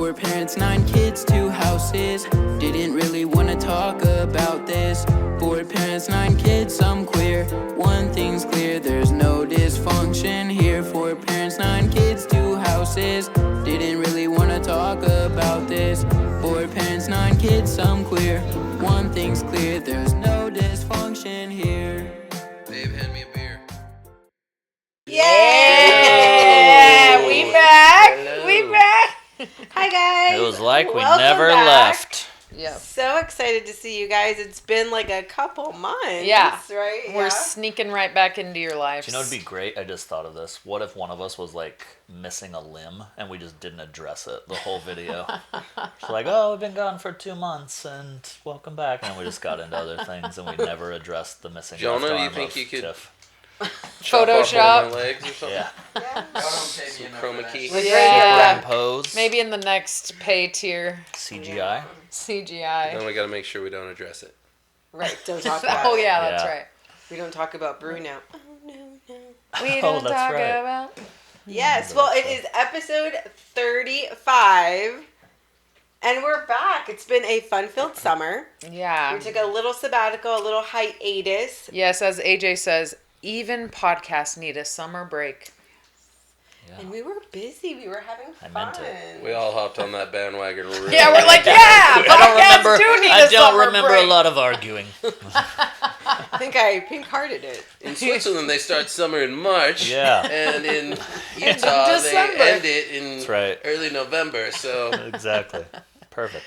Four parents, 9 kids, 2 houses. Didn't really wanna talk about this. Four parents, 9 kids, I'm queer. One thing's clear, there's no dysfunction here. Four parents, 9 kids, 2 houses. Didn't really wanna talk about this. Four parents, 9 kids, I'm queer. One thing's clear, there's no dysfunction here. Babe, hand me a beer. Yeah, we back. Hello. We back. Hi guys. It was like we Welcome never back. left. Yeah. So excited to see you guys. It's been like a couple months. Yeah. Right. We're sneaking right back into your lives. Do you know what'd be great? I just thought of this. What if one of us was like missing a limb and we just didn't address it the whole video? It's like, oh, we've been gone for 2 months and welcome back. And we just got into other things and we never addressed the missing Jonah, left you arm think of you could- Tiff. Chop off one of my legs or something? Yeah. Some chroma key. Yeah. Superimpose. Maybe in the next pay tier CGI. CGI. Then we gotta make sure we don't address it. Right. Don't talk about Oh it. yeah, that's Yeah. right. We don't talk about brew now. Oh no. We Oh, don't that's talk right. about. Yes. Well, it is episode 35. And we're back. It's been a fun-filled summer. Yeah. We took a little sabbatical, a little hiatus. Yes, as AJ says, even podcasts need a summer break. Yeah. And we were busy. We were having I fun. meant it. We all hopped on that bandwagon really Yeah, we're like, yeah, I don't podcasts remember. do need I a don't summer remember break. a lot of arguing. I think I pink-hearted it. In Switzerland, they start summer in March. Yeah. And in Utah, they December. end it in That's right. early November. So Exactly. Perfect.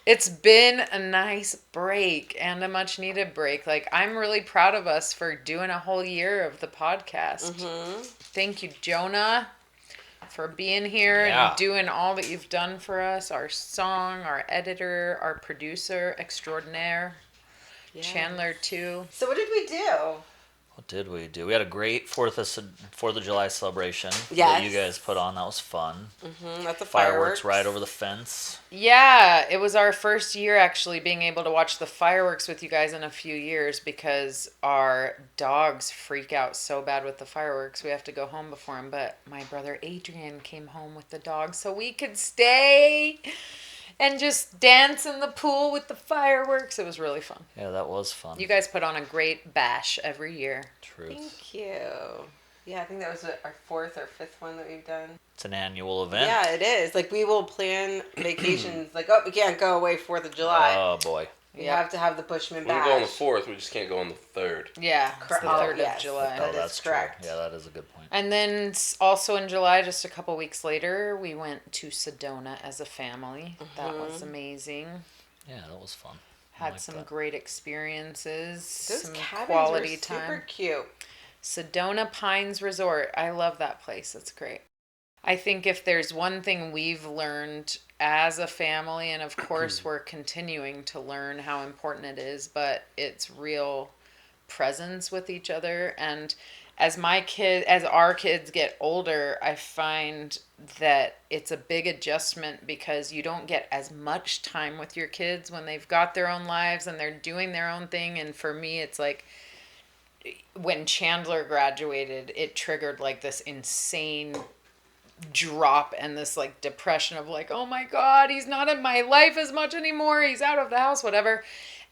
It's been a nice break and a much needed break. Like, I'm really proud of us for doing a whole year of the podcast. Mm-hmm. Thank you, Jonah, for being here Yeah. and doing all that you've done for us. Our song, our editor, our producer extraordinaire, Chandler, too. So what did we do? What did we do? We had a great 4th of July celebration that Yes. you guys put on. That was fun. That's a Fireworks right over the fence. Yeah, it was our first year actually being able to watch the fireworks with you guys in a few years because our dogs freak out so bad with the fireworks. We have to go home before them. But my brother Adrian came home with the dogs so we could stay and just dance in the pool with the fireworks. It was really fun. Yeah, that was fun. You guys put on a great bash every year. Truth. Thank you. Yeah, I think that was our 4th or 5th one that we've done. It's an annual event. Yeah, it is. Like, we will plan vacations. Like, oh, we can't go away 4th of July. Oh boy. We Yep. have to have the Bushman we bash. can go on the 4th. We just can't go on the 3rd. Yeah, it's the 3rd yes. of July. That Oh, is that's correct. true. Yeah, that is a good point. And then also in July, just a couple weeks later, we went to Sedona as a family. That was amazing. Yeah, that was fun. I Had like some that. great experiences. Those some cabins quality were super time. cute. Sedona Pines Resort. I love that place. It's great. I think if there's one thing we've learned as a family, and of course we're continuing to learn how important it is, but it's real presence with each other. And as our kids get older, I find that it's a big adjustment because you don't get as much time with your kids when they've got their own lives and they're doing their own thing. And for me, it's like, when Chandler graduated, it triggered like this insane drop and this like depression of like, oh my God, he's not in my life as much anymore. He's out of the house, whatever.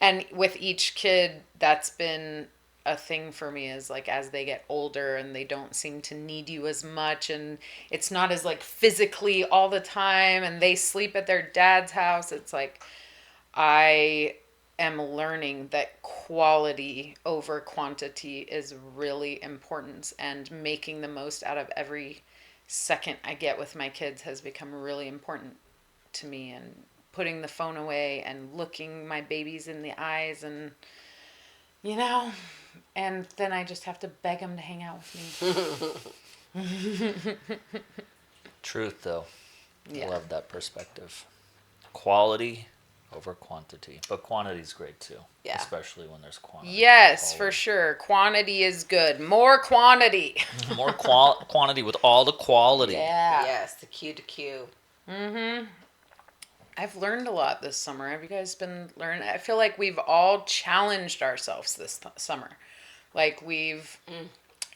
And with each kid, that's been a thing for me, is like, as they get older and they don't seem to need you as much and it's not as like physically all the time and they sleep at their dad's house. It's like, I am learning that quality over quantity is really important, and making the most out of every second I get with my kids has become really important to me, and putting the phone away and looking my babies in the eyes, and and then I just have to beg them to hang out with me. Truth, though. Yeah. I love that perspective. Quality over quantity. But quantity's great, too. Yeah. Especially when there's quantity. Yes, for Quality. sure. Quantity is good. More quantity. More quantity with all the quality. Yeah. Yes, the Q to Q. Mm-hmm. I've learned a lot this summer. Have you guys been learning? I feel like we've all challenged ourselves this summer. Like, we've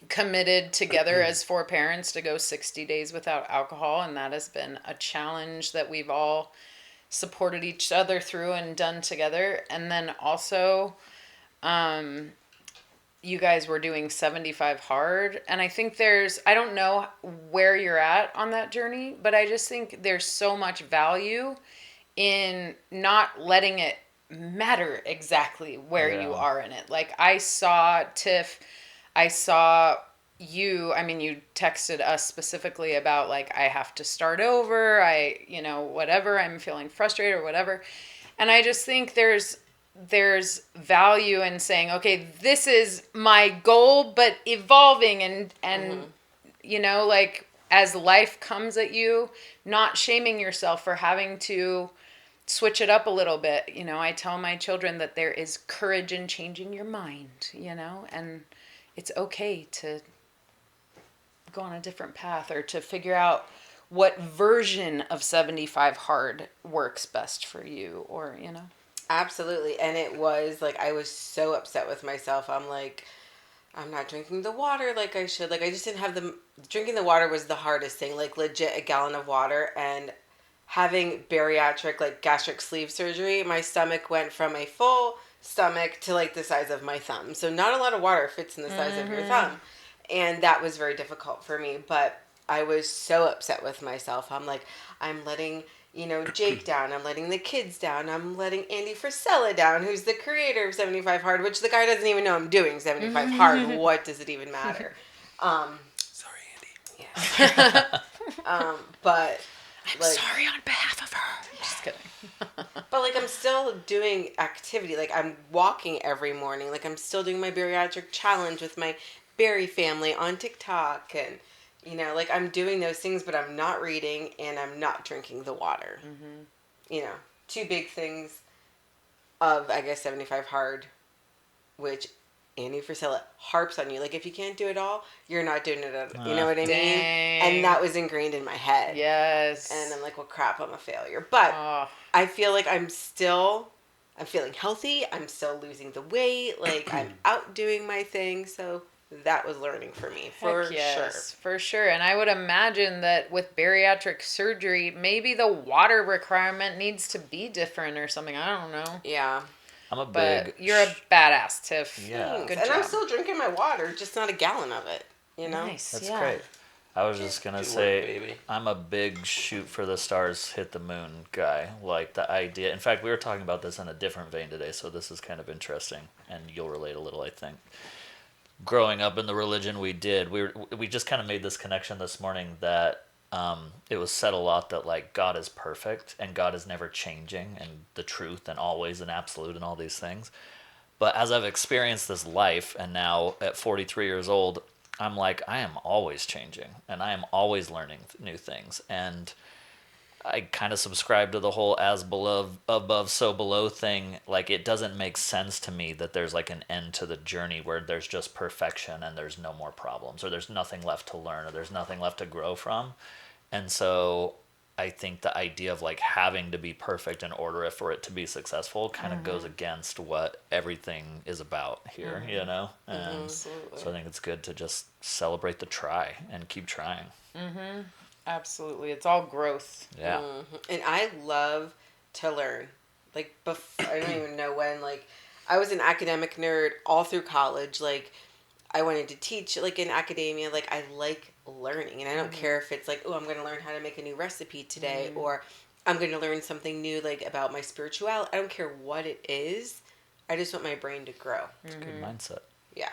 committed together as 4 parents to go 60 days without alcohol, and that has been a challenge that we've all supported each other through and done together. And then also you guys were doing 75 hard, and I think I don't know where you're at on that journey, but I just think there's so much value in not letting it matter exactly where you are in it. Like, I saw Tiff, I saw you, I mean, you texted us specifically about, like, I have to start over, whatever, I'm feeling frustrated or whatever. And I just think there's value in saying, okay, this is my goal, but evolving and like, as life comes at you, not shaming yourself for having to switch it up a little bit. I tell my children that there is courage in changing your mind, and it's okay to go on a different path or to figure out what version of 75 hard works best for you, or, Absolutely. And it was like, I was so upset with myself. I'm like, I'm not drinking the water like I should. Like, I just didn't have drinking the water was the hardest thing, like legit a gallon of water. And having bariatric, like gastric sleeve surgery, my stomach went from a full stomach to like the size of my thumb. So not a lot of water fits in the size of your thumb. And that was very difficult for me. But I was so upset with myself. I'm like, I'm letting Jake down. I'm letting the kids down. I'm letting Andy Frisella down, who's the creator of 75 Hard, which the guy doesn't even know I'm doing 75 Hard. What does it even matter? Sorry, Andy. Yeah. But I'm sorry on behalf of her. Just kidding. But like, I'm still doing activity. Like, I'm walking every morning. Like, I'm still doing my bariatric challenge with my Berry family on TikTok, and like, I'm doing those things, but I'm not reading and I'm not drinking the water. Two big things of, I guess, 75 Hard, which Andy Frisella harps on you. Like, if you can't do it all, you're not doing it at all. You know what I mean? And that was ingrained in my head. Yes. And I'm like, well, crap, I'm a failure. But I feel like I'm feeling healthy. I'm still losing the weight. Like, I'm out doing my thing. So that was learning for me, for sure. For sure. And I would imagine that with bariatric surgery, maybe the water requirement needs to be different or something. I don't know. Yeah. But you're a badass, Tiff. Yeah. Good and job. I'm still drinking my water, just not a gallon of it, Nice. That's great. I was just going to Good say, work, baby. I'm a big shoot for the stars, hit the moon guy. Like, the idea. In fact, we were talking about this in a different vein today, so this is kind of interesting, and you'll relate a little, I think. Growing up in the religion we did, we just kind of made this connection this morning that it was said a lot that, like, God is perfect and God is never changing, and the truth and always and absolute and all these things. But as I've experienced this life, and now at 43 years old, I'm like, I am always changing and I am always learning new things. And I kind of subscribe to the whole as above, so below thing. Like, it doesn't make sense to me that there's like an end to the journey where there's just perfection and there's no more problems, or there's nothing left to learn, or there's nothing left to grow from. And so I think the idea of like having to be perfect in order for it to be successful kind of goes against what everything is about here, And so I think it's good to just celebrate the try and keep trying. Absolutely. It's all growth. Yeah. And I love to learn. Like, I don't even know when, like, I was an academic nerd all through college. Like, I wanted to teach, like, in academia. Like, I like learning. And I don't care if it's like, oh, I'm going to learn how to make a new recipe today. Or I'm going to learn something new, like, about my spirituality. I don't care what it is. I just want my brain to grow. It's a good mindset. Yeah.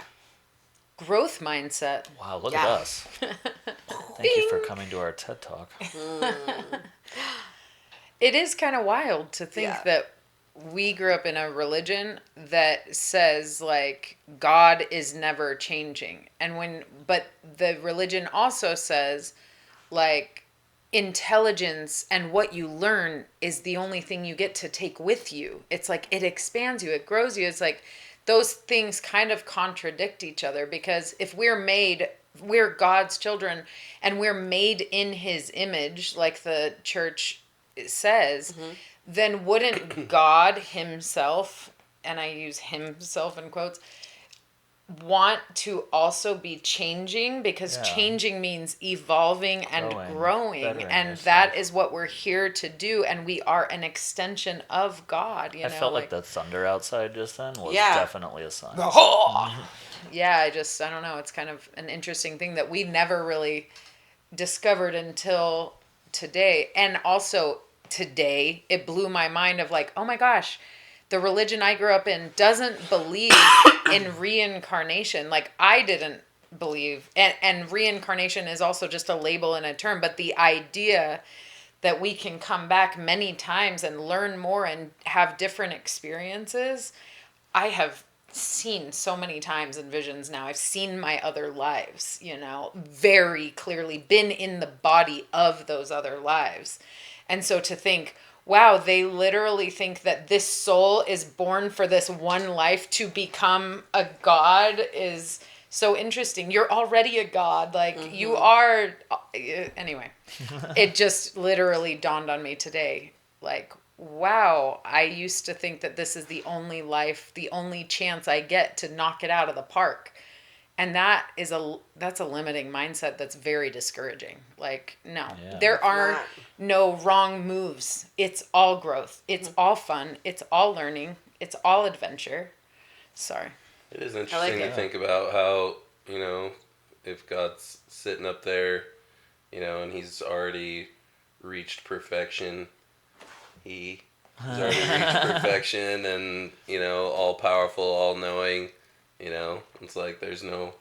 Growth mindset. Wow, look at us. Thank you for coming to our TED Talk. It is kind of wild to think that we grew up in a religion that says, like, God is never changing. But the religion also says, like, intelligence and what you learn is the only thing you get to take with you. It's like, it expands you, it grows you. It's like, those things kind of contradict each other, because if we're God's children and we're made in his image, like the church says, then wouldn't God himself, and I use himself in quotes, want to also be changing, because Yeah. changing means evolving and growing, bettering and that yourself. is what we're here to do, and we are an extension of God, I felt like the thunder outside just then was Yeah. definitely a sign. yeah, I don't know, it's kind of an interesting thing that we never really discovered until today. And also today it blew my mind of like, oh my gosh, the religion I grew up in doesn't believe in reincarnation. Like I didn't believe, and reincarnation is also just a label and a term, but the idea that we can come back many times and learn more and have different experiences, I have seen so many times in visions now. I've seen my other lives, very clearly, been in the body of those other lives. And so to think, wow, they literally think that this soul is born for this one life to become a god is so interesting. You're already a god. Like you are. Anyway, it just literally dawned on me today. Like, wow, I used to think that this is the only life, the only chance I get to knock it out of the park. And that's a limiting mindset that's very discouraging. Like, no, Yeah. there are not. no wrong moves. It's all growth. It's all fun. It's all learning. It's all adventure. Sorry. It is interesting it. to think about how, if God's sitting up there, and he's already reached perfection, he's already reached perfection and, all powerful, all knowing, it's like there's no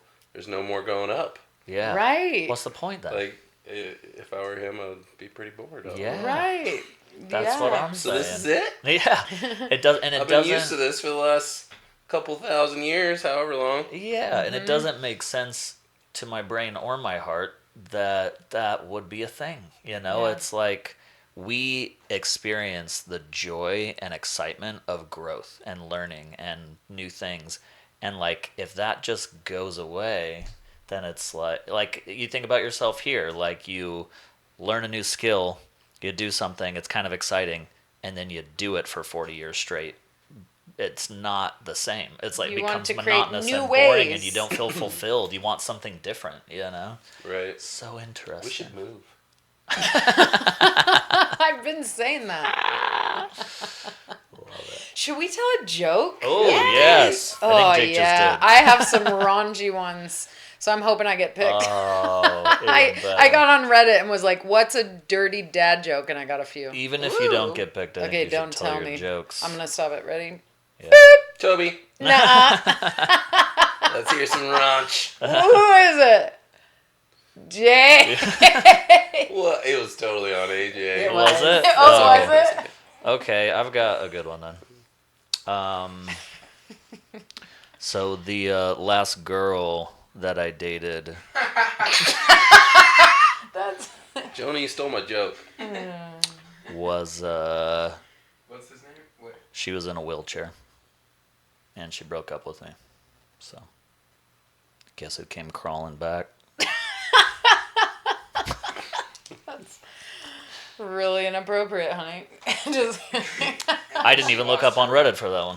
more going up. Yeah. Right. What's the point then? Like, if I were him, I'd be pretty bored. Yeah. Right. That's what I'm So saying. this is it? Yeah. It does, and it I've been doesn't. used to this for the last couple thousand years, however long. Yeah, and it doesn't make sense to my brain or my heart that would be a thing. Yeah. It's like we experience the joy and excitement of growth and learning and new things. And like if that just goes away, then it's like you think about yourself here, like you learn a new skill, you do something, it's kind of exciting, and then you do it for 40 years straight. It's not the same. It's like You it want becomes to create monotonous new and boring, ways. and you don't feel fulfilled. You want something different, Right. So interesting. We should move. I've been saying that. Should we tell a joke? Oh yes. Oh I think Jake yeah, just did. I have some raunchy ones, so I'm hoping I get picked. Oh, even I better. got on Reddit and was like, "What's a dirty dad joke?" and I got a few. Even if you don't Ooh. get picked, I think Okay, you don't should tell tell your me. jokes. I'm gonna stop it. Ready? Yeah. Toby, Nah. let's hear some raunch. Who is it? Jay. Well, it was totally on AJ. It Was it? Oh, was it? Okay, I've got a good one then. So the last girl that I dated, That's. Joni, you stole my joke. was What's his name? What? she was in a wheelchair, and she broke up with me. So, guess who came crawling back? That's really inappropriate, honey. Just. I didn't even look up on Reddit for that one.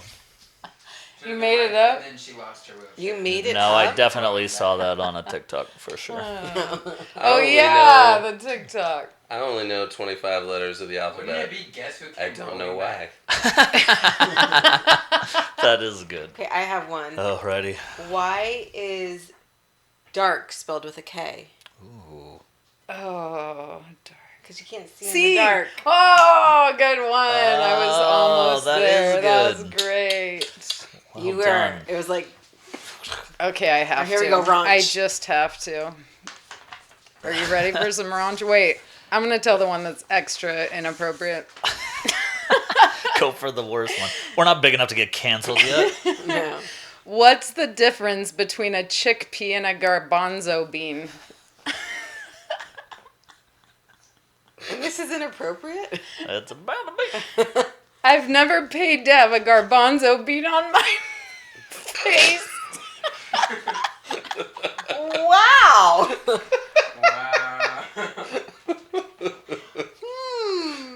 You made it up? And then she lost her wheelchair. You made it No, up? I definitely saw that on a TikTok for sure. Oh only yeah, know- the TikTok. I only know 25 letters of the Wouldn't it alphabet. be guess who I came don't know rolling why. back? That is good. Okay, I have one. Oh, ready? Why is dark spelled with a K? Ooh. Oh, Because you can't see, see. in the dark. Oh, good one. I was Oh, almost that there. is That was good. great. Well You were. done. It was like, Okay, I have here to. we go, raunch. I just have to. Are you ready for some raunch? Wait, I'm gonna tell the one that's extra inappropriate. Go for the worst one. We're not big enough to get canceled yet. no. What's the difference between a chickpea and a garbanzo bean? This is inappropriate? It's about to be. I've never paid to have a garbanzo bean on my face. Wow! Wow.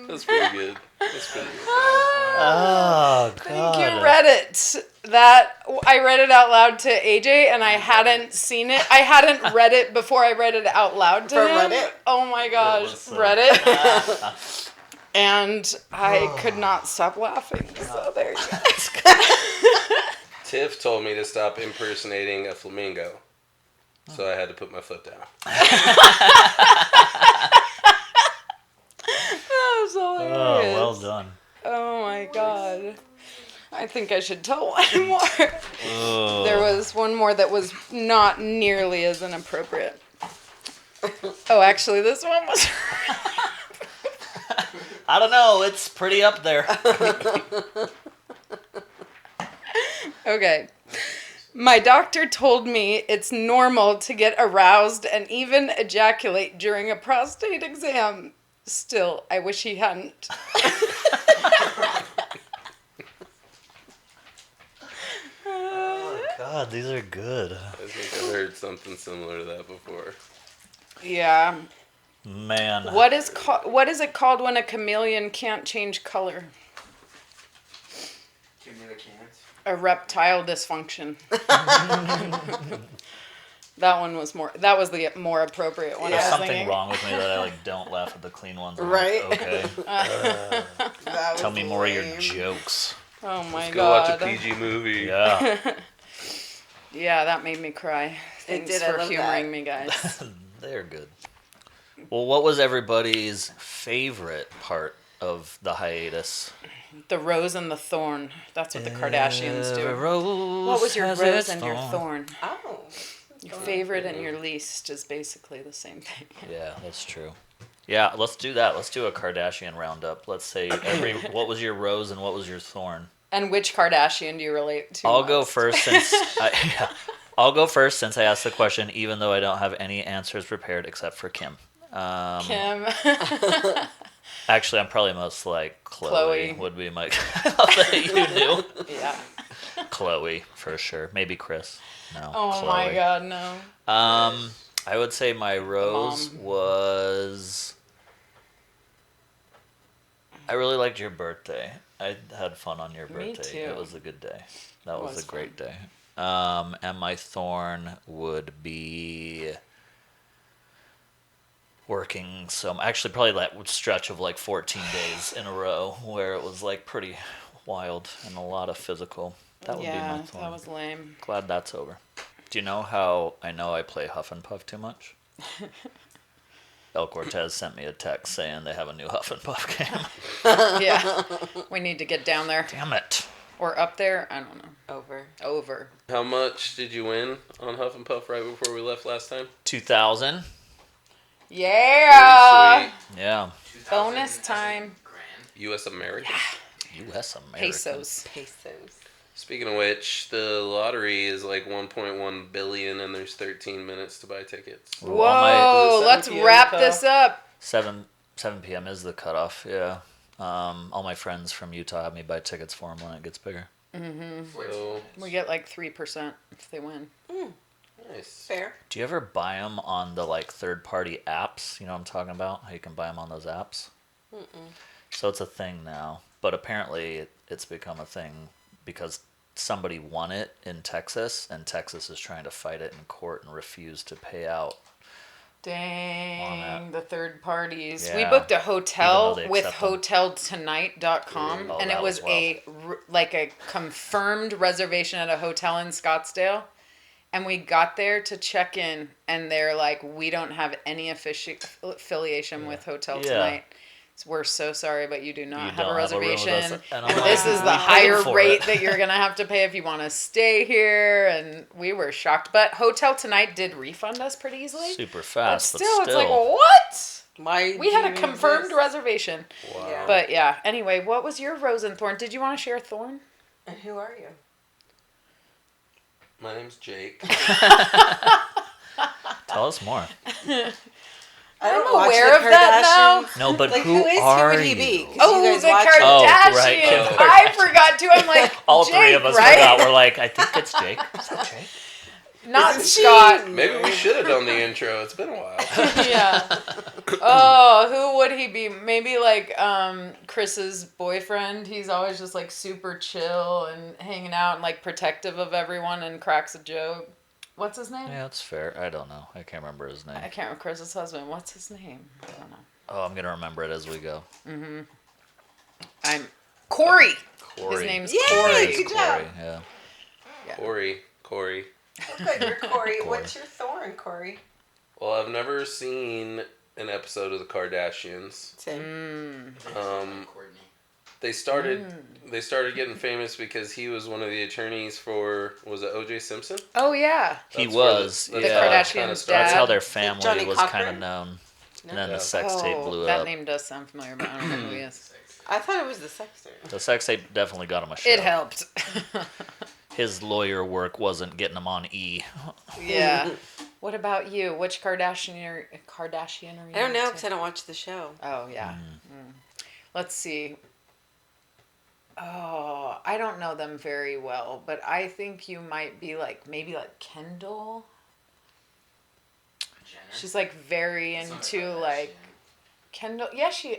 That's pretty good. That's pretty good. Oh, Thank you, Reddit. that I read it out loud to AJ, and I hadn't seen it. I hadn't read it before I read it out loud to For him. Reddit? Oh my gosh, was, Reddit. And I could not stop laughing. So there you go. Tiff told me to stop impersonating a flamingo, so I had to put my foot down. That was hilarious. Oh, well done. Oh my god. I think I should tell one more. Oh. There was one more that was not nearly as inappropriate. Oh, actually, this one was. I don't know. It's pretty up there. Okay. My doctor told me it's normal to get aroused and even ejaculate during a prostate exam. Still, I wish he hadn't. God, these are good. I think I've heard something similar to that before. Yeah. Man. What is it called when a chameleon can't change color? Give me the cans. A reptile dysfunction. That was the more appropriate one. There's I was something thinking. wrong with me that I like don't laugh at the clean ones. I'm Right. Like, okay. That Tell was me more of your lame. jokes. Oh my Go watch god. a PG movie. Yeah. Yeah, that made me cry. Thanks did, I for love humoring that. me, guys. They're good. Well, what was everybody's favorite part of the hiatus? The rose and the thorn. That's what the Kardashians do. Rose What was your has rose its and your thorn? Oh. Your favorite and your least is basically the same thing. Yeah, that's true. Yeah, let's do that. Let's do a Kardashian roundup. Let's say what was your rose and what was your thorn? And which Kardashian do you relate to? I'll go most? first I'll go first since I asked the question, even though I don't have any answers prepared except for Kim. Kim. Actually, I'm probably most like Chloe. Chloe. Would be my. I love that you knew. Yeah. Chloe for sure. Maybe Chris. No. Oh Chloe. my god, no. I would say my rose mom. was. I really liked your birthday. I had fun on your Me birthday. too. It was a good day. That It was a was great fun. day. And my thorn would be working actually probably that stretch of like 14 days in a row where it was like pretty wild and a lot of physical. That would be Yeah, my thorn. that was lame. Glad that's over. Do you know how I know I play Huff and Puff too much? El Cortez sent me a text saying they have a new Huff and Puff game. Yeah. We need to get down there. Damn it. Or up there. I don't know. Over. How much did you win on Huff and Puff right before we left last time? 2000. Yeah. Pretty Yeah. Bonus time. Grand. sweet. U.S. American. U.S. American. Pesos. Pesos. Speaking of which, the lottery is like 1.1 billion, and there's 13 minutes to buy tickets. Well, all my- Whoa, Is it let's 7 p.m. wrap cutoff? this up. 7 p.m. is the cutoff, yeah. All my friends from Utah have me buy tickets for them when it gets bigger. So We get like 3% if they win. nice. Fair. Do you ever buy them on the like third-party apps? You know what I'm talking about? How you can buy them on those apps? So it's a thing now, but apparently it's become a thing because somebody won it in Texas, and Texas is trying to fight it in court and refuse to pay out. Dang, On the third parties. Yeah. We booked a hotel Even though they with accept them. hoteltonight.com Oh, and it that was was a confirmed reservation at a hotel in Scottsdale. And we got there to check in and they're like, we don't have any affiliation with Hotel Yeah. Tonight. We're so sorry, but you do not You have don't a have a room with reservation. us. And I'm This like, is the "We paid higher for rate it." that you're going to have to pay if you want to stay here. And we were shocked. But Hotel Tonight did refund us pretty easily. Super But fast, still, it's like, what? Why? We had a confirmed reservation. Wow. Yeah. But yeah, anyway, what was your rose and thorn? Did you want to share thorn? And who are you? My name's Jake. Tell us more. I don't I'm watch aware the of that Kardashians. No, but Like, who who are would he you? be? 'Cause Oh, you guys the watch Kardashians! it. Oh, right, Kim I forgot to. I'm like, All Jake, three of us right? forgot. We're like, I think it's Jake. Is that Jake? Not Scott. Maybe we should have done the intro. It's been a while. Yeah. Oh, who would he be? Maybe like Chris's boyfriend. He's always just like super chill and hanging out and like protective of everyone and cracks a joke. What's his name? Yeah, that's fair. I don't know. I can't remember his name. I can't remember Chris's husband. What's his name? I don't know. Oh, I'm gonna remember it as we go. I'm Corey. Corey. His name's Yay! Corey. Good job. Corey, yeah. Corey. Good, you're Corey. What's your thorn, Corey? Well, I've never seen an episode of the Kardashians. Same. Courtney. They started getting famous because he was one of the attorneys for, was it O.J. Simpson? Oh yeah. He That's where was. that's Yeah. how it Kardashians' kinda dad. started. That's how their family Johnny was Cochran? kind of known. And then Yeah. the sex tape blew that up. name does sound familiar, but I don't know who he is. I thought it was the sexter. The sex tape definitely got him a show. It helped. His lawyer work wasn't getting him on E. Yeah. What about you? Which Kardashian are you? I don't know because I don't watch the show. Oh yeah. Let's see. Oh, I don't know them very well, but I think you might be like maybe like Kendall. Jenner. She's like very It's not into Kardashian. like Kendall. Yeah, she's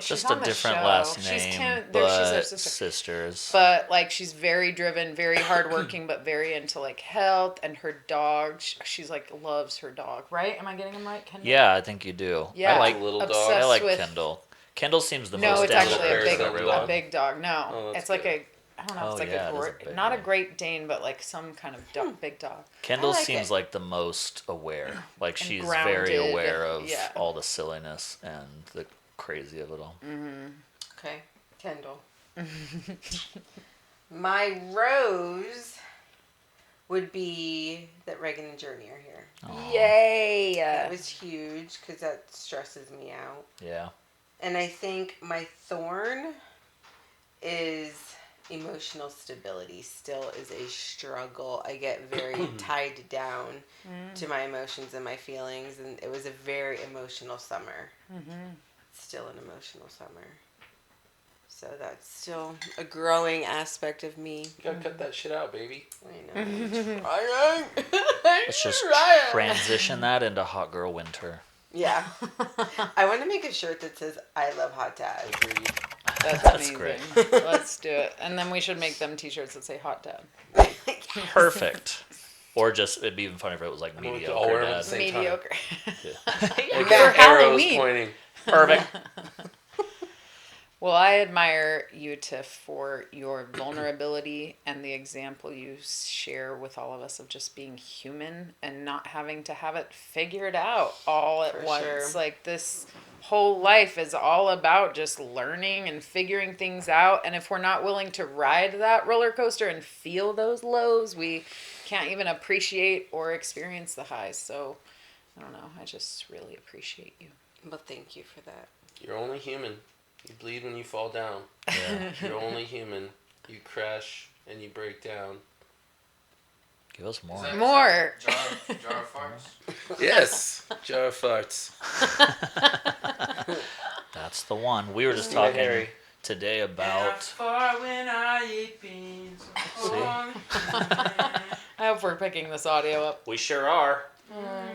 Just on a the different show. last She's name, she's but their sister. sisters. But like she's very driven, very hardworking, but very into like health and her dog. She's like loves her dog, right? Am I getting them right, Kendall? Yeah, I think you do. Yeah. I like Little dog. Obsessed I like with- Kendall. Kendall seems the No, most it's down actually to a earth big, of everyone. dog. a big dog. No, Oh, that's it's like good. I don't know. It's Oh, like yeah, a it is a big not a dog. Great Dane, but like some kind of big dog. Kendall I like seems it. like the most aware. Like And she's grounded, very aware of yeah. all the silliness and the crazy of it all. Okay, Kendall. My rose would be that Reagan and Journey are here. Aw. Yay! That was huge because that stresses me out. Yeah. And I think my thorn is emotional stability still is a struggle. I get very tied down to my emotions and my feelings, and it was a very emotional summer. Still an emotional summer. So that's still a growing aspect of me. You gotta cut that shit out, baby. I know. I'm Let's just trying. transition that into hot girl winter. Yeah. I want to make a shirt that says I love hot dad. Agreed. That's That's amazing. great. Let's do it, and then we should make them T-shirts that say "Hot Dad." Perfect. Or just, it'd be even funny if it was like we'll mediocre. all wear them at Dad. the same time. Mediocre. Like Yeah. For arrows Halloween. pointing. Perfect. Well, I admire you, Tiff, for your vulnerability and the example you share with all of us of just being human and not having to have it figured out all at For once. sure. Like this whole life is all about just learning and figuring things out. And if we're not willing to ride that roller coaster and feel those lows, we can't even appreciate or experience the highs. So I don't know. I just really appreciate you. Well, thank you for that. You're only human. You bleed when you fall down. Yeah. You're only human. You crash and you break down. Give us more. Is that- More. Jar of farts? Yes, jar of farts. That's the one. We were just Yeah, talking Harry. today And I about. fart when I eat beans. I hope we're picking this audio up. We sure are.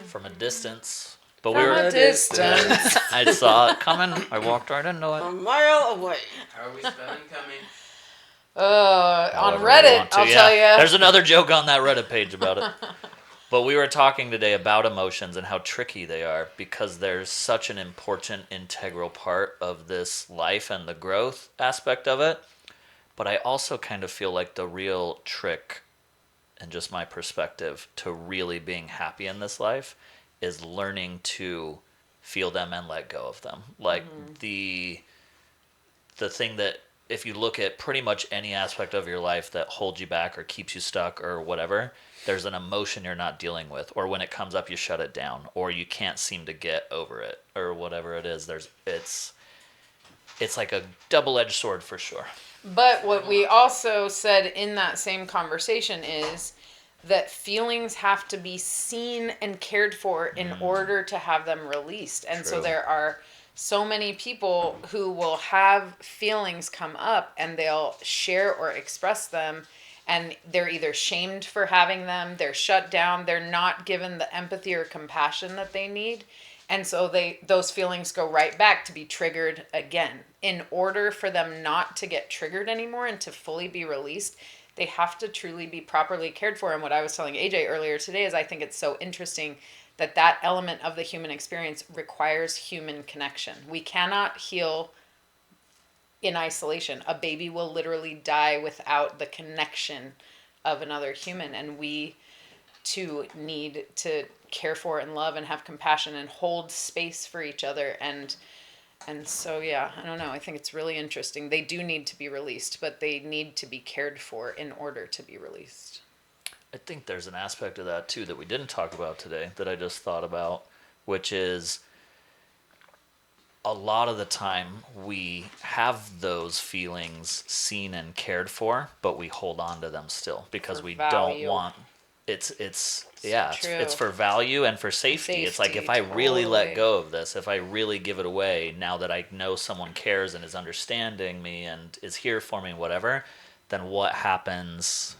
From a distance. But we From were. a distance. I saw it coming. I walked right into A it. mile away. How are we spelling coming? On However we Reddit, want to. I'll Yeah. tell you. There's another joke on that Reddit page about it. But we were talking today about emotions and how tricky they are because they're such an important, integral part of this life and the growth aspect of it. But I also kind of feel like the real trick, and just my perspective, to really being happy in this life is learning to feel them and let go of them. Like the thing that if you look at pretty much any aspect of your life that holds you back or keeps you stuck or whatever, there's an emotion you're not dealing with, or when it comes up you shut it down, or you can't seem to get over it, or whatever it is. It's like a double-edged sword for sure. But what we also said in that same conversation is that feelings have to be seen and cared for in order to have them released. And so True. there are so many people who will have feelings come up and they'll share or express them and they're either shamed for having them, they're shut down, they're not given the empathy or compassion that they need. And so those feelings go right back to be triggered again. In order for them not to get triggered anymore and to fully be released, they have to truly be properly cared for. And what I was telling AJ earlier today is I think it's so interesting that that element of the human experience requires human connection. We cannot heal in isolation. A baby will literally die without the connection of another human. And we too need to care for and love and have compassion and hold space for each other. And so, yeah, I don't know. I think it's really interesting. They do need to be released, but they need to be cared for in order to be released. I think there's an aspect of that too that we didn't talk about today that I just thought about, which is a lot of the time we have those feelings seen and cared for, but we hold on to them still because For we value. don't want it's true. it's for value and for safety. It's like if I really Totally. let go of this, if I really give it away, now that I know someone cares and is understanding me and is here for me, whatever, then what happens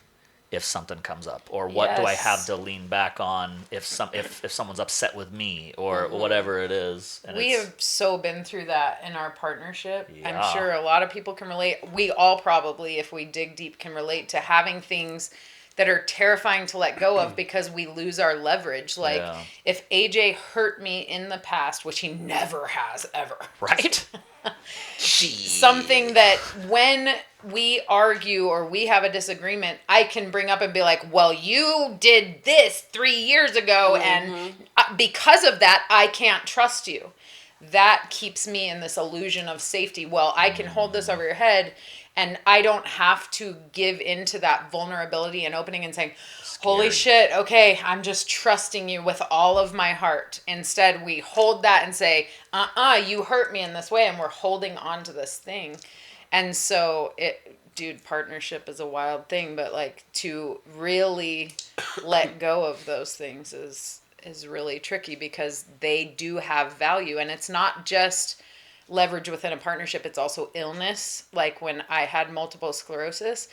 if something comes up, or what do I have Yes. to lean back on if someone's upset with me or whatever it is. And We it's- have so been through that in our partnership. Yeah. I'm sure a lot of people can relate. We all probably, if we dig deep, can relate to having things that are terrifying to let go of because we lose our leverage. Like Yeah. if AJ hurt me in the past, which he never has ever. right. Something that when we argue or we have a disagreement, I can bring up and be like, well, you did this 3 years ago, and because of that, I can't trust you. That keeps me in this illusion of safety. Well, I can hold this over your head, and I don't have to give into that vulnerability and opening and saying, holy shit, okay, I'm just trusting you with all of my heart. Instead, we hold that and say, you hurt me in this way, and we're holding on to this thing. And so partnership is a wild thing, but like to really let go of those things is really tricky because they do have value. And it's not just leverage within a partnership, it's also illness. Like when I had multiple sclerosis,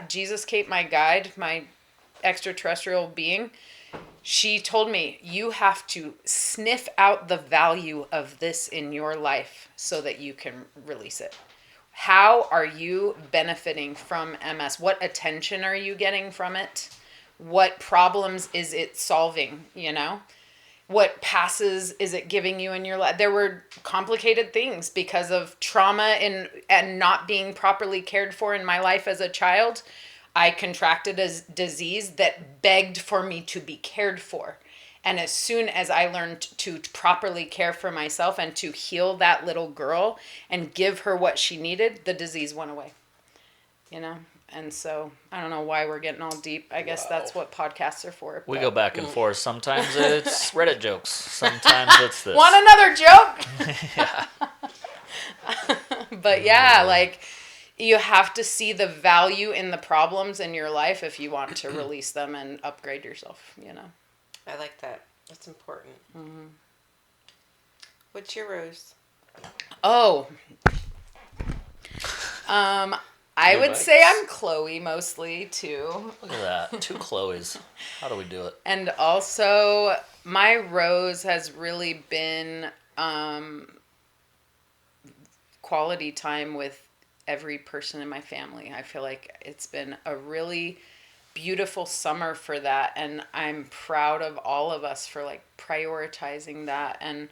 Jesus Kate, my guide, my extraterrestrial being, she told me, you have to sniff out the value of this in your life so that you can release it. How are you benefiting from MS? What attention are you getting from it? What problems is it solving, What passes is it giving you in your life? There were complicated things because of trauma and not being properly cared for in my life as a child. I contracted a disease that begged for me to be cared for. And as soon as I learned to properly care for myself and to heal that little girl and give her what she needed, the disease went away. And so I don't know why we're getting all deep. I guess that's what podcasts are for. We but- go back and forth. Sometimes it's Reddit jokes. Sometimes it's this. Want another joke? Yeah. But yeah, like you have to see the value in the problems in your life if you want to release them and upgrade yourself, I like that. That's important. What's your rose? Oh. I Your would mics. say I'm Chloe mostly too. Look at that. 2 Chloes. How do we do it? And also my rose has really been quality time with every person in my family. I feel like it's been a really beautiful summer for that, and I'm proud of all of us for like prioritizing that. And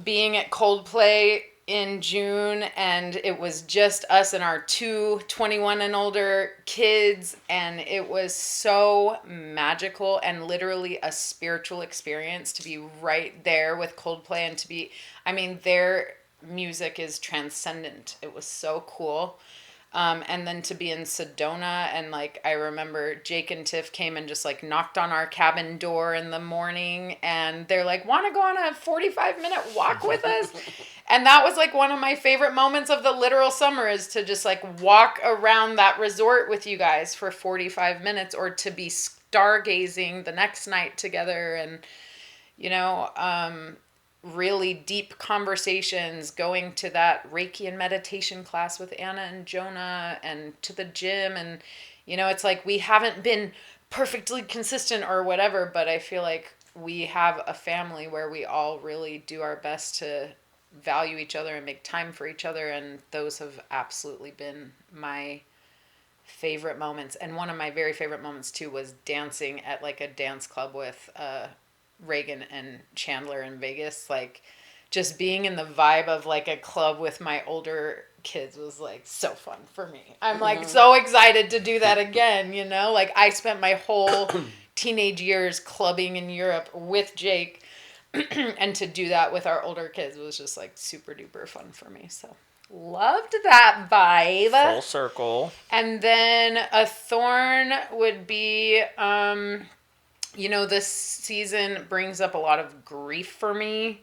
being at Coldplay in June, and it was just us and our 2 21 and older kids, and it was so magical and literally a spiritual experience to be right there with Coldplay and to be, their music is transcendent. It was so cool. And then to be in Sedona, and like I remember Jake and Tiff came and just like knocked on our cabin door in the morning, and they're like, want to go on a 45-minute walk with us? And that was like one of my favorite moments of the literal summer, is to just like walk around that resort with you guys for 45 minutes, or to be stargazing the next night together. And really deep conversations, going to that Reiki and meditation class with Anna and Jonah, and to the gym. And, you know, it's like we haven't been perfectly consistent or whatever, but I feel like we have a family where we all really do our best to value each other and make time for each other. And those have absolutely been my favorite moments. And one of my very favorite moments too was dancing at like a dance club with Reagan and Chandler in Vegas. Like just being in the vibe of like a club with my older kids was like so fun for me. I'm like so excited to do that again, you know? Like I spent my whole teenage years clubbing in Europe with Jake, and to do that with our older kids was just like super duper fun for me. So loved that vibe. Full circle. And then a thorn would be, you know, this season brings up a lot of grief for me.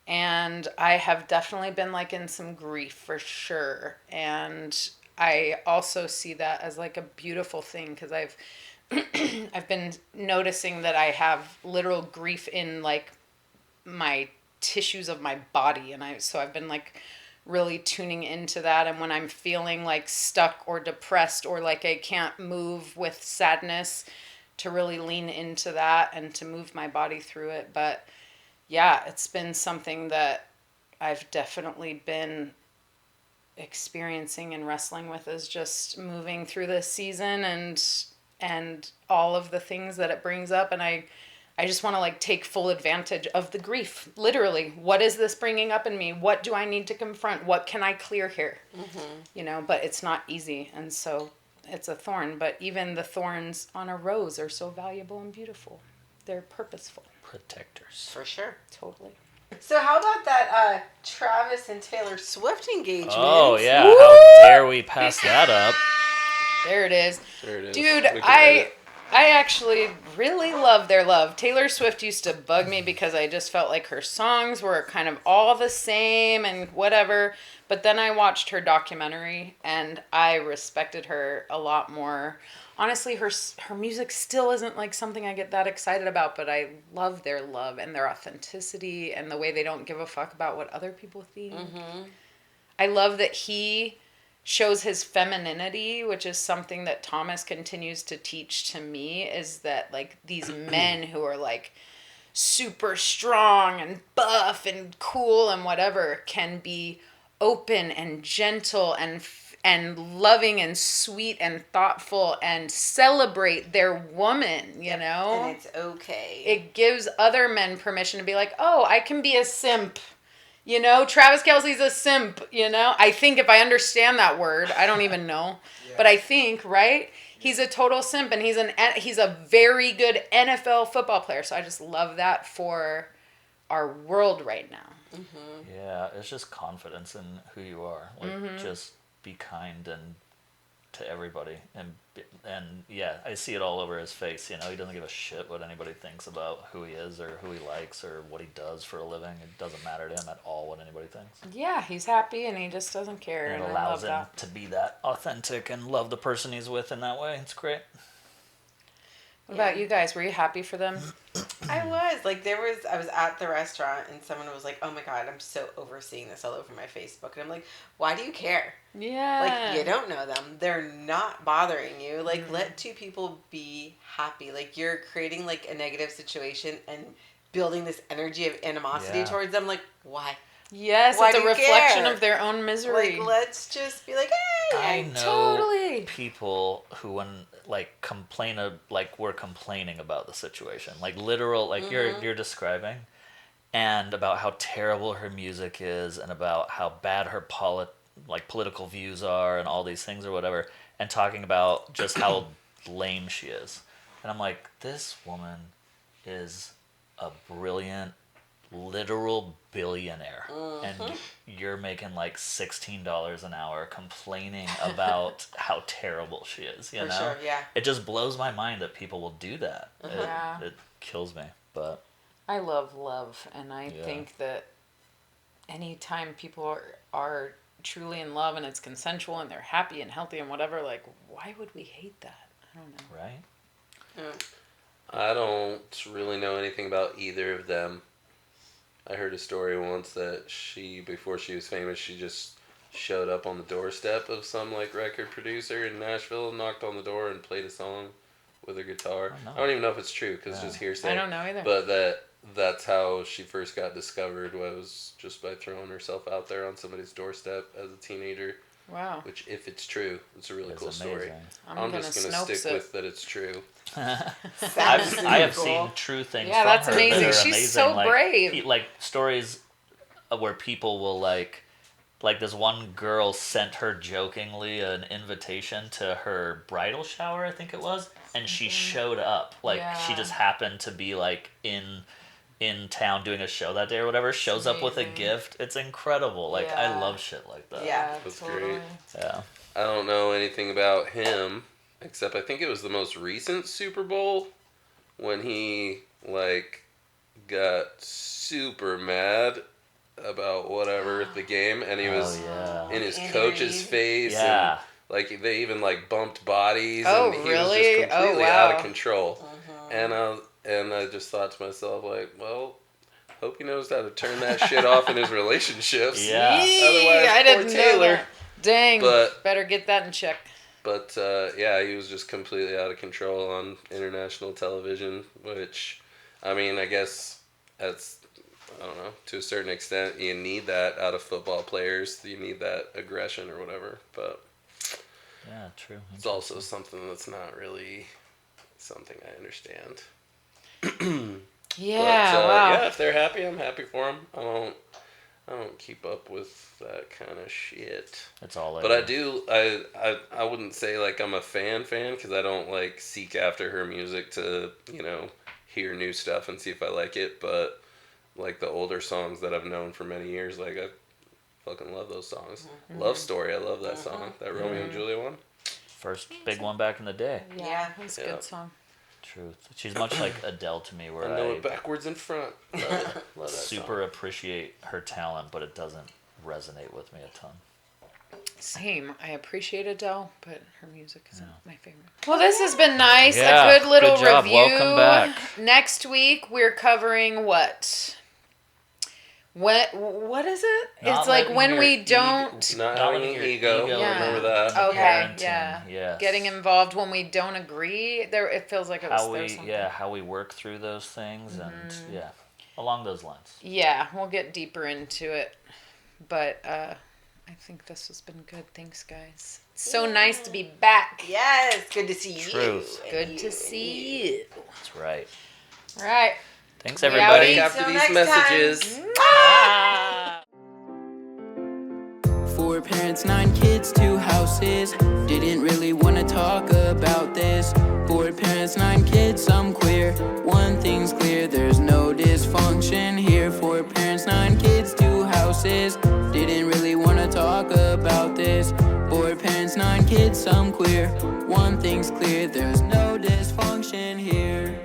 And I have definitely been like in some grief for sure. And I also see that as like a beautiful thing because I've been noticing that I have literal grief in like my tissues of my body. And so I've been like really tuning into that. And when I'm feeling like stuck or depressed or like I can't move with sadness, to really lean into that and to move my body through it. But yeah, it's been something that I've definitely been experiencing and wrestling with, is just moving through this season and all of the things that it brings up. And I just want to like take full advantage of the grief. Literally, what is this bringing up in me? What do I need to confront? What can I clear here? You know, but it's not easy. And so it's a thorn, but even the thorns on a rose are so valuable and beautiful. They're purposeful. Protectors. For sure. Totally. So how about that Travis and Taylor Swift engagement? Oh, yeah. How dare we pass that up? There it is. There it is. Dude, We can I actually really love their love. Taylor Swift used to bug me because I just felt like her songs were kind of all the same and whatever. But then I watched her documentary and I respected her a lot more. Honestly, her music still isn't like something I get that excited about, but I love their love and their authenticity and the way they don't give a fuck about what other people think. I love that he shows his femininity, which is something that Thomas continues to teach to me, is that like these men who are like super strong and buff and cool and whatever can be open and gentle and loving and sweet and thoughtful and celebrate their woman, you know? And it's okay. It gives other men permission to be like, oh, I can be a simp. You know, Travis Kelce's a simp, you know? I think if I understand that word, I don't even know. But I think, right? He's a total simp and he's a very good NFL football player. So I just love that for our world right now. Yeah, it's just confidence in who you are. Like, just be kind and to everybody. And yeah, I see it all over his face. You know, he doesn't give a shit what anybody thinks about who he is or who he likes or what he does for a living. It doesn't matter to him at all what anybody thinks. Yeah, he's happy and he just doesn't care. And it I allows love him that. to be that authentic and love the person he's with in that way. It's great. What about you guys? Were you happy for them? I was like, I was at the restaurant and someone was like, oh my God, I'm so overseeing this all over my Facebook. And I'm like, why do you care? Yeah. Like, you don't know them. They're not bothering you. Like, let two people be happy. Like, you're creating like a negative situation and building this energy of animosity towards them. Like, why? Yes, Why it's do a you reflection care? of their own misery. Like, let's just be like, hey. I know Totally. people who when like we're complaining about the situation, like literal, like you're describing, and about how terrible her music is, and about how bad her political views are, and all these things or whatever, and talking about just how lame she is, and I'm like, this woman is a brilliant, literal billionaire, and you're making like $16 an hour complaining about how terrible she is. You For know, sure, yeah. it just blows my mind that people will do that. Yeah. It kills me, but I love love, and I Yeah. think that anytime people are truly in love and it's consensual and they're happy and healthy and whatever, like, why would we hate that? I don't know. right? I don't really know anything about either of them. I heard a story once that before she was famous, she just showed up on the doorstep of some like record producer in Nashville, knocked on the door, and played a song with her guitar. Oh, no. I don't even know if it's true because it's just hearsay. I don't know either. But that's how she first got discovered, was just by throwing herself out there on somebody's doorstep as a teenager. Wow. Which, if it's true, it's a really It's cool story. amazing. I'm gonna just gonna Snopes stick it. with that it's true. I have seen true things. Yeah, from that's her that amazing. are She's amazing. so Like, brave. like stories where people will like this one girl sent her jokingly an invitation to her bridal shower, I think it was, and she showed up. Like she Yeah. just happened to be like in town doing a show that day or whatever. Shows up with a amazing. gift. It's incredible. Like I Yeah. love shit like that. Yeah. That's great. Yeah. I don't know anything about him, except I think it was the most recent Super Bowl when he like got super mad about whatever the game, and he was Oh yeah. in his Andy coach's Reid. face, Yeah. and like they even like bumped bodies, Oh, and he really? was just completely Oh, out wow. of control. And I just thought to myself, like, well, hope he knows how to turn that shit off in his relationships. Yeah. Otherwise, I poor didn't know Taylor. that. Dang. But- better get that in check. But yeah, he was just completely out of control on international television, which, I mean, I guess that's, I don't know, to a certain extent, you need that out of football players. You need that aggression or whatever. But Yeah. True. it's also something that's not really something I understand. Yeah, But, wow. yeah, if they're happy, I'm happy for them. I don't keep up with that kind of shit. It's all. But I do. I wouldn't say like I'm a fan because I don't like seek after her music to hear new stuff and see if I like it. But like the older songs that I've known for many years, like I fucking love those songs. Love Story, I love that song. That Romeo and Juliet one. First big one back in the day. Yeah. That's a Yeah. good song. Truth. She's much like Adele to me, where I know I it backwards and front. Love it. Love that super song. appreciate her talent, but it doesn't resonate with me a ton. Same. I appreciate Adele, but her music isn't my favorite. Well, this has been nice. Yeah, A good little good job. review. Welcome back. Next week we're covering what? What is it? Not It's like letting when your we ego- don't. Not Not having letting your ego. ego Yeah. Remember that. Okay, Parenting, yeah. yes. Getting involved when we don't agree. There, it feels like it was How there we something. how we work through those things and along those lines. Yeah, we'll get deeper into it. But I think this has been good. Thanks, guys. It's so nice to be back. Yes. Good to see you. Truth. and Good you to and see you. That's right. All right. Thanks We everybody. outie. After Till these next time. messages. Ah! 4 parents, 9 kids, 2 houses. Didn't really want to talk about this. 4 parents, 9 kids, I'm queer. One thing's clear, there's no dysfunction here. 4 parents, 9 kids, 2 houses. Didn't really want to talk about this. 4 parents, 9 kids, I'm queer. One thing's clear, there's no dysfunction here.